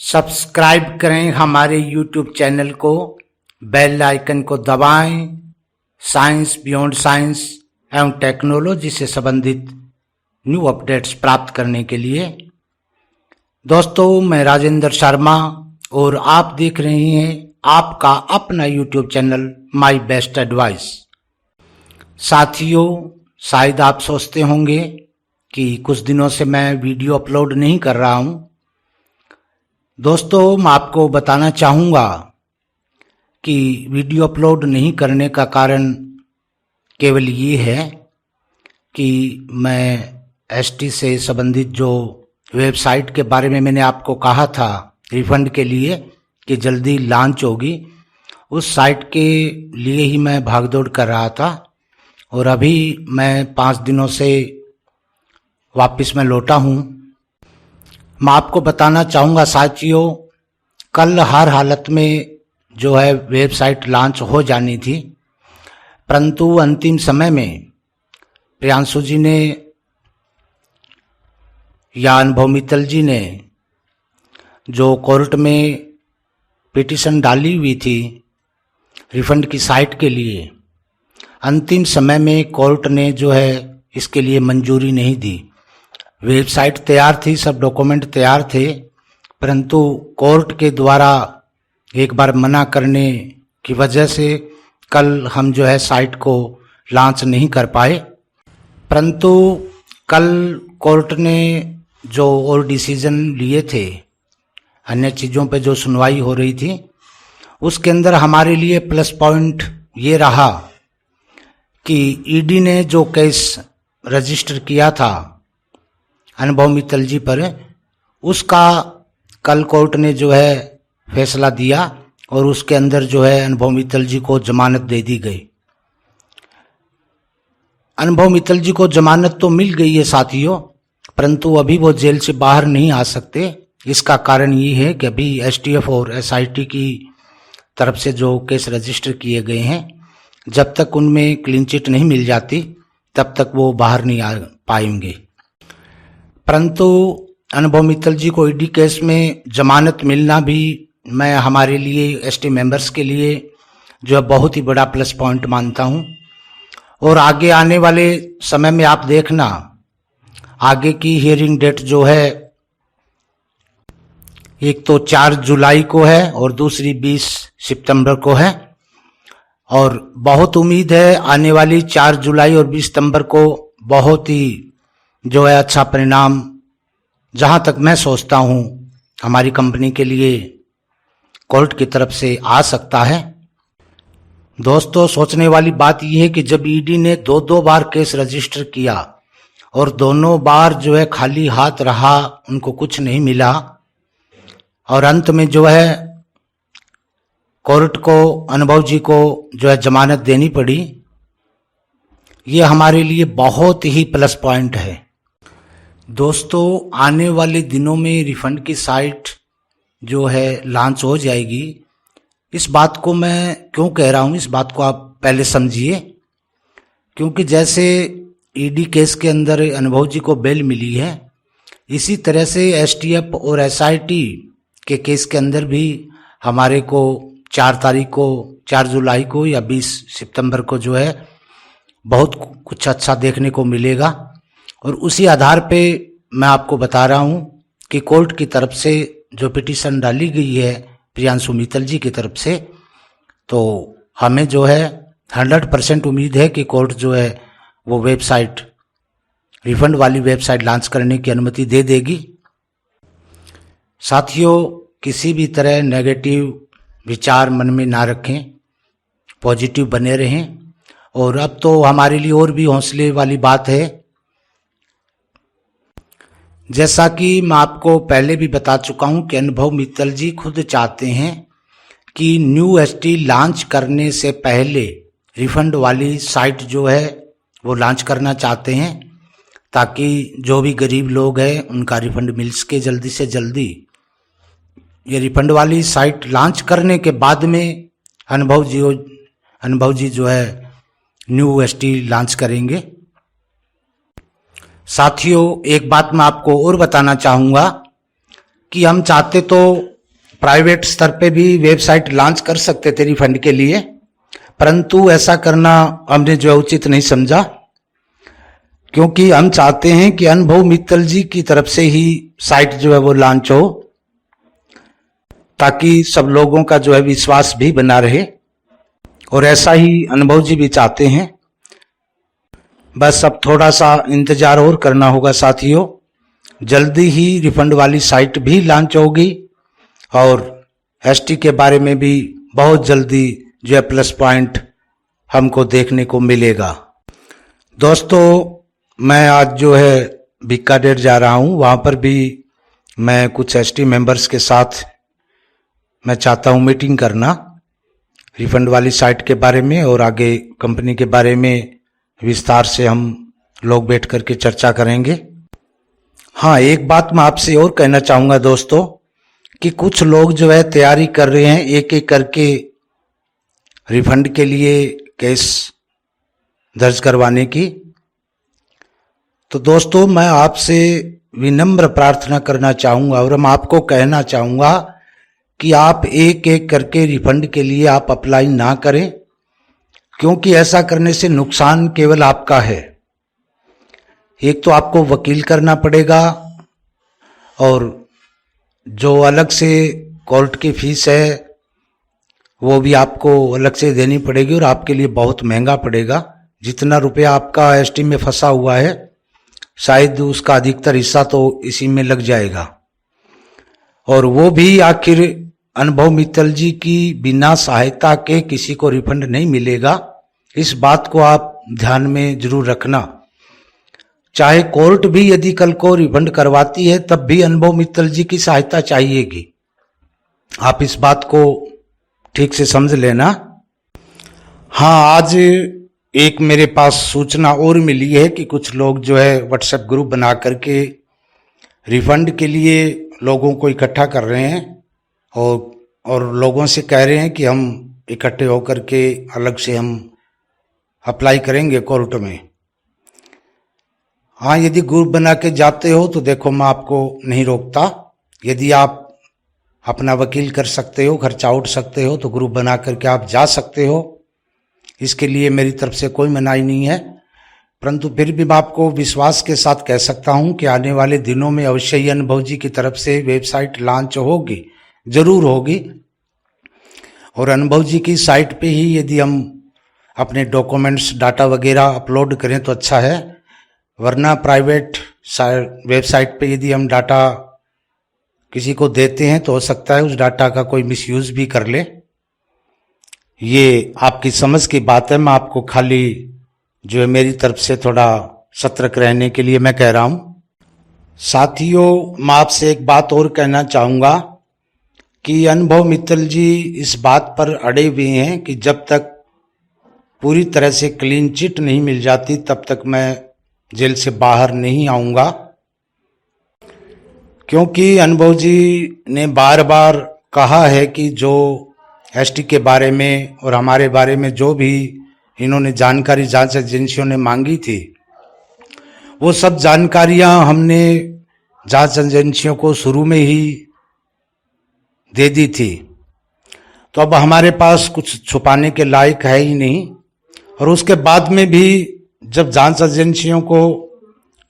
Subscribe करें हमारे YouTube channel को, बेल आइकन को दबाएं। साइंस बियॉन्ड साइंस एवं टेक्नोलॉजी से संबंधित न्यू अपडेट्स प्राप्त करने के लिए। दोस्तों, मैं राजेंद्र शर्मा और आप देख रहे हैं आपका अपना YouTube channel my best advice. साथियों, शायद आप सोचते होंगे कि कुछ दिनों से मैं वीडियो अपलोड नहीं कर रहा हूं। दोस्तों, मैं आपको बताना चाहूँगा कि वीडियो अपलोड नहीं करने का कारण केवल ये है कि मैं एसटी से संबंधित जो वेबसाइट के बारे में मैंने आपको कहा था रिफंड के लिए कि जल्दी लॉन्च होगी, उस साइट के लिए ही मैं भागदौड़ कर रहा था और अभी मैं 5 दिनों से वापस मैं लौटा हूँ। मैं आपको बताना चाहूँगा साथियों, कल हर हालत में जो है वेबसाइट लॉन्च हो जानी थी, परंतु अंतिम समय में प्रियांशु जी ने या अनुभव मित्तल जी ने जो कोर्ट में पिटीशन डाली हुई थी रिफंड की साइट के लिए, अंतिम समय में कोर्ट ने जो है इसके लिए मंजूरी नहीं दी। वेबसाइट तैयार थी, सब डॉक्यूमेंट तैयार थे, परंतु कोर्ट के द्वारा एक बार मना करने की वजह से कल हम जो है साइट को लॉन्च नहीं कर पाए। परंतु कल कोर्ट ने जो और डिसीजन लिए थे, अन्य चीज़ों पे जो सुनवाई हो रही थी, उसके अंदर हमारे लिए प्लस पॉइंट ये रहा कि ईडी ने जो केस रजिस्टर किया था अनुभव मित्तल जी पर, उसका कल कोर्ट ने जो है फैसला दिया और उसके अंदर जो है अनुभव मित्तल जी को जमानत दे दी गई। अनुभव मित्तल जी को जमानत तो मिल गई है साथियों, परंतु अभी वो जेल से बाहर नहीं आ सकते। इसका कारण ये है कि अभी एसटीएफ और एसआईटी की तरफ से जो केस रजिस्टर किए गए हैं, जब तक उनमें क्लीन चिट नहीं मिल जाती तब तक वो बाहर नहीं आ पाएंगे। परंतु अनुभव मित्तल जी को ईडी केस में जमानत मिलना भी मैं हमारे लिए एसटी मेंबर्स के लिए जो है बहुत ही बड़ा प्लस पॉइंट मानता हूं। और आगे आने वाले समय में आप देखना, आगे की हियरिंग डेट जो है एक तो 4 जुलाई को है और दूसरी 20 सितंबर को है, और बहुत उम्मीद है आने वाली 4 जुलाई और 20 सितंबर को बहुत ही जो है अच्छा परिणाम, जहां तक मैं सोचता हूं, हमारी कंपनी के लिए कोर्ट की तरफ से आ सकता है। दोस्तों, सोचने वाली बात यह है कि जब ईडी ने 2 बार केस रजिस्टर किया और दोनों बार जो है खाली हाथ रहा, उनको कुछ नहीं मिला, और अंत में जो है कोर्ट को अनुभव जी को जो है जमानत देनी पड़ी, ये हमारे लिए बहुत ही प्लस पॉइंट है। दोस्तों, आने वाले दिनों में रिफंड की साइट जो है लॉन्च हो जाएगी। इस बात को मैं क्यों कह रहा हूँ, इस बात को आप पहले समझिए। क्योंकि जैसे ईडी केस के अंदर अनुभव जी को बेल मिली है, इसी तरह से एसटीएफ और एसआईटी के केस के अंदर भी हमारे को 4 जुलाई को या 20 सितंबर को जो है बहुत कुछ अच्छा देखने को मिलेगा। और उसी आधार पे मैं आपको बता रहा हूं कि कोर्ट की तरफ से जो पिटीशन डाली गई है प्रियांशु मित्तल जी की तरफ से, तो हमें जो है 100% उम्मीद है कि कोर्ट जो है वो वेबसाइट, रिफंड वाली वेबसाइट लॉन्च करने की अनुमति दे देगी। साथियों, किसी भी तरह नेगेटिव विचार मन में ना रखें, पॉजिटिव बने रहें। और अब तो हमारे लिए और भी हौसले वाली बात है, जैसा कि मैं आपको पहले भी बता चुका हूं कि अनुभव मित्तल जी खुद चाहते हैं कि न्यू एसटी लॉन्च करने से पहले रिफंड वाली साइट जो है वो लॉन्च करना चाहते हैं, ताकि जो भी गरीब लोग हैं उनका रिफंड मिल सके जल्दी से जल्दी। ये रिफंड वाली साइट लॉन्च करने के बाद में अनुभव जी जो है न्यू एसटी लॉन्च करेंगे। साथियों, एक बात मैं आपको और बताना चाहूँगा कि हम चाहते तो प्राइवेट स्तर पे भी वेबसाइट लॉन्च कर सकते थे रिफंड के लिए, परंतु ऐसा करना हमने जो है उचित नहीं समझा, क्योंकि हम चाहते हैं कि अनुभव मित्तल जी की तरफ से ही साइट जो है वो लॉन्च हो, ताकि सब लोगों का जो है विश्वास भी बना रहे, और ऐसा ही अनुभव जी भी चाहते हैं। बस अब थोड़ा सा इंतजार और करना होगा साथियों, जल्दी ही रिफंड वाली साइट भी लॉन्च होगी और एसटी के बारे में भी बहुत जल्दी जो है प्लस पॉइंट हमको देखने को मिलेगा। दोस्तों, मैं आज जो है बीकानेर जा रहा हूं, वहां पर भी मैं कुछ एसटी मेंबर्स के साथ मैं चाहता हूं मीटिंग करना रिफंड वाली साइट के बारे में, और आगे कंपनी के बारे में विस्तार से हम लोग बैठ करके चर्चा करेंगे। हाँ, एक बात मैं आपसे और कहना चाहूंगा दोस्तों, कि कुछ लोग जो है तैयारी कर रहे हैं एक एक करके रिफंड के लिए केस दर्ज करवाने की। तो दोस्तों, मैं आपसे विनम्र प्रार्थना करना चाहूंगा और मैं आपको कहना चाहूंगा कि आप एक एक करके रिफंड के लिए आप अप्लाई ना करें, क्योंकि ऐसा करने से नुकसान केवल आपका है। एक तो आपको वकील करना पड़ेगा, और जो अलग से कोर्ट की फीस है वो भी आपको अलग से देनी पड़ेगी, और आपके लिए बहुत महंगा पड़ेगा। जितना रुपया आपका एसटी में फंसा हुआ है, शायद उसका अधिकतर हिस्सा तो इसी में लग जाएगा, और वो भी आखिर अनुभव मित्तल जी की बिना सहायता के किसी को रिफंड नहीं मिलेगा। इस बात को आप ध्यान में जरूर रखना। चाहे कोर्ट भी यदि कल को रिफंड करवाती है, तब भी अनुभव मित्तल जी की सहायता चाहिएगी। आप इस बात को ठीक से समझ लेना। हाँ, आज एक मेरे पास सूचना और मिली है कि कुछ लोग जो है व्हाट्सएप ग्रुप बना करके रिफंड के लिए लोगों को इकट्ठा कर रहे हैं, और लोगों से कह रहे हैं कि हम इकट्ठे होकर के अलग से हम अप्लाई करेंगे कोर्ट में। हाँ, यदि ग्रुप बना के जाते हो तो देखो, मैं आपको नहीं रोकता। यदि आप अपना वकील कर सकते हो, खर्चा उठ सकते हो, तो ग्रुप बना करके आप जा सकते हो। इसके लिए मेरी तरफ से कोई मनाही नहीं है, परंतु फिर भी मैं आपको विश्वास के साथ कह सकता हूं कि आने वाले दिनों में अवश्य ही अनुभव जी की तरफ से वेबसाइट लॉन्च होगी, जरूर होगी। और अनुभव जी की साइट पे ही यदि हम अपने डॉक्यूमेंट्स, डाटा वगैरह अपलोड करें तो अच्छा है, वरना प्राइवेट वेबसाइट पे यदि हम डाटा किसी को देते हैं तो हो सकता है उस डाटा का कोई मिसयूज भी कर ले। ये आपकी समझ की बात है, मैं आपको खाली जो है मेरी तरफ से थोड़ा सतर्क रहने के लिए मैं कह रहा हूं। साथियों, मैं आपसे एक बात और कहना चाहूंगा कि अनुभव मित्तल जी इस बात पर अड़े हुए हैं कि जब तक पूरी तरह से क्लीन चिट नहीं मिल जाती तब तक मैं जेल से बाहर नहीं आऊंगा, क्योंकि अनुभव जी ने बार बार कहा है कि जो एसटी के बारे में और हमारे बारे में जो भी इन्होंने जानकारी जांच एजेंसियों ने मांगी थी, वो सब जानकारियां हमने जांच एजेंसियों को शुरू में ही दे दी थी। तो अब हमारे पास कुछ छुपाने के लायक है ही नहीं, और उसके बाद में भी जब जांच एजेंसियों को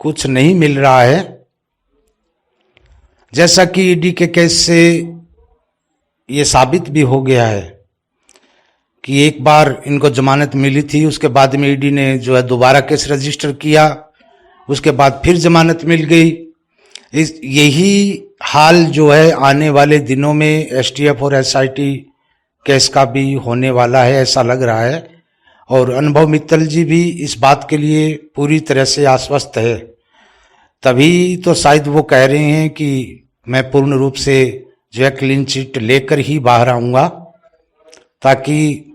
कुछ नहीं मिल रहा है, जैसा कि ईडी के केस से ये साबित भी हो गया है कि एक बार इनको जमानत मिली थी, उसके बाद में ईडी ने जो है दोबारा केस रजिस्टर किया, उसके बाद फिर जमानत मिल गई। यही हाल जो है आने वाले दिनों में एसटीएफ और एसआईटी केस का भी होने वाला है, ऐसा लग रहा है। और अनुभव मित्तल जी भी इस बात के लिए पूरी तरह से आश्वस्त है, तभी तो शायद वो कह रहे हैं कि मैं पूर्ण रूप से जो है क्लीन चिट लेकर ही बाहर आऊंगा, ताकि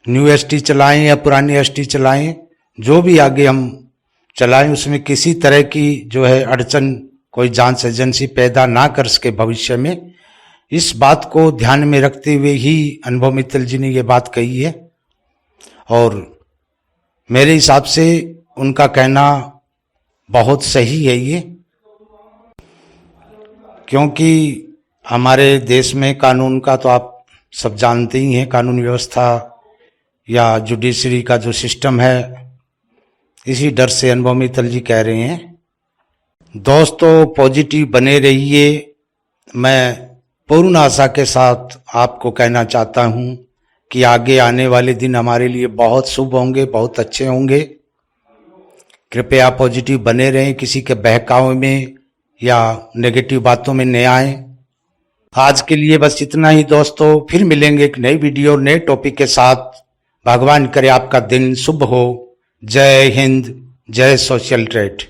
न्यू एसटी चलाएं या पुरानी एसटी चलाएं, जो भी आगे हम चलाएं, उसमें किसी तरह की जो है अड़चन कोई जांच एजेंसी पैदा ना कर सके भविष्य में। इस बात को ध्यान में रखते हुए ही अनुभव मित्तल जी ने ये बात कही है, और मेरे हिसाब से उनका कहना बहुत सही है ये, क्योंकि हमारे देश में कानून का तो आप सब जानते ही हैं, कानून व्यवस्था या जुडिशरी का जो सिस्टम है, इसी डर से अनुभव मित्तल जी कह रहे हैं। दोस्तों पॉजिटिव बने रहिए। मैं पूर्ण आशा के साथ आपको कहना चाहता हूं कि आगे आने वाले दिन हमारे लिए बहुत शुभ होंगे, बहुत अच्छे होंगे। कृपया पॉजिटिव बने रहें, किसी के बहकावे में या नेगेटिव बातों में न आए। आज के लिए बस इतना ही दोस्तों, फिर मिलेंगे एक नई वीडियो नए टॉपिक के साथ। भगवान करे आपका दिन शुभ हो। जय हिंद, जय सोशल ट्रेड।